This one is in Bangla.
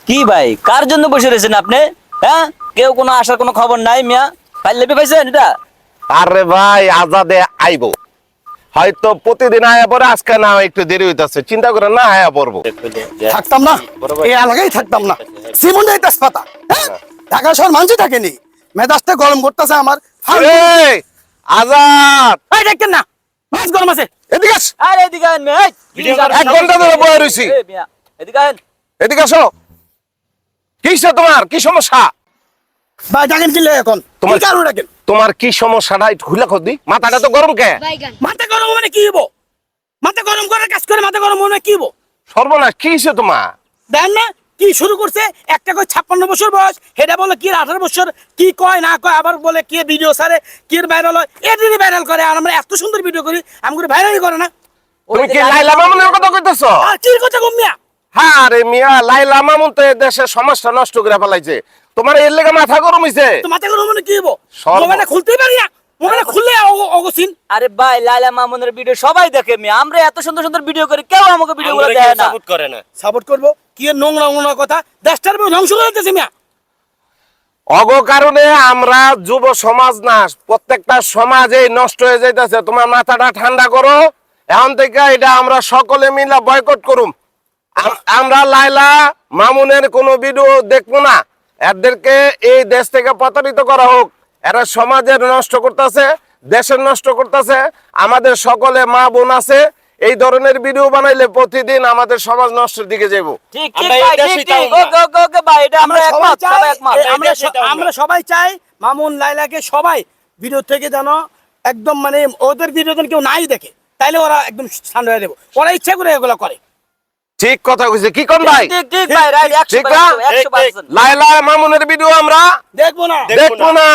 কি ভাই কার জন্য বসে রয়েছেন আপনি? হ্যাঁ, কেউ কোনো আসার কোনো খবর নাই মিয়া? পাইলে পাইছেন এটা? আরে ভাই আজাদে আইবো, হয়তো প্রতিদিন আয়া পরে, আজকে না একটু দেরি হইতাছে, চিন্তা করে না আয়া পড়বো। থাকতাম না, এই এলাকায় থাকতাম না। সিমন্ডাই তেজপাতা, হ্যাঁ? ঢাকা শহর মানুষ থাকেনি, মেজাজটা গরম করতেছে আমার। এই, আজাদ এই দেখেন না, মাছ গরম আছে। এদিকে আস। আরে এদিকে আন মিয়া, এক ঘন্টা ধরে বয়ে রইছি। মিয়া এদিকে আন। এদিকে আসো। কিসে তোমার কি সমস্যা? ভাই ডাকেন কিনলে এখন তোমার কি কারণ ডাকেন? তোমার কি সমস্যাটা একটু খুলে খদি, মাথাটা তো গরম কে? মাথা গরম মানে কি হবো? মাথা গরম করে কাজ করে মাথা গরম মানে কি হবো? সর্বনাশ, কি হইছে তোমার? দেখেন না কি শুরু করছে, একটা কয় 56 বছর বয়স, হেডা বলে কি 18 বছর, কি কয় না কয়, আবার বলে কি ভিডিও সারে কি ভাইরাল হয়, এদিনই ভাইরাল করে। আর আমরা এত সুন্দর ভিডিও করি, আমাকে ভাইরালই করে না। তুমি কি লাইলা মামুনের কথা কইতেছো? আর কি কথা কমিয়া? হ্যাঁ রে মিয়া, লাইলা মামুন তো দেশের সমাজটা নষ্ট করে ফেলাইছে। তোমার এর লেগে মাথা গরম হইছে? তো মাথা গরম মানে কি হবো? সর্ব- মোবাইলটা খুলতেই পারি না, মোবাইলটা খুললে অগসিন। আরে ভাই লাইলা মামুনের ভিডিও সবাই দেখে মিয়া, আমরা এত সুন্দর সুন্দর ভিডিও করি, কেউ আমাকে ভিডিওগুলো দেয় না। সাপোর্ট করবো কি নোংরা নোংরা কথা, দেশটার ধ্বংস করে দিতেছে মিয়া। অগ কারণে আমরা যুব সমাজ না, প্রত্যেকটা সমাজে নষ্ট হয়ে যাইতেছে। তোমার মাথাটা ঠান্ডা করো, এখন থেকে এটা আমরা সকলে মিলে বয়কট করুম। আমরা লাইলা মামুনের কোনো ভিডিও দেখবো না। এদেরকে এই দেশ থেকে প্রতারিত করা হোক। এরা সমাজের নষ্ট করতেছে, দেশের নষ্ট করতেছে। আমাদের সকলে মা বোন আছে, এই ধরনের ভিডিও বানাইলে প্রতিদিন আমাদের সমাজ নষ্টের দিকে যাবো। ঠিক ঠিক ভাই, ঠিক ঠিক, ওকে ওকে ওকে ভাই, এটা আমরা একমত, সবাই একমত। আমরা সবাই চাই মামুন লাইলাকে সবাই ভিডিও থেকে যেন একদম মানে ওদের ভিডিও যেন কেউ নাই দেখে, তাইলে ওরা একদম শান্ত হয়ে দেবো। ওরা ইচ্ছা করে এগুলো করে। ঠিক কথা কইছে, কি কোন ভাই? ঠিক ঠিক ভাই, রাইট, ঠিক না? 100%। লাইলা মামুনের ভিডিও আমরা দেখবো না। দেখবো না।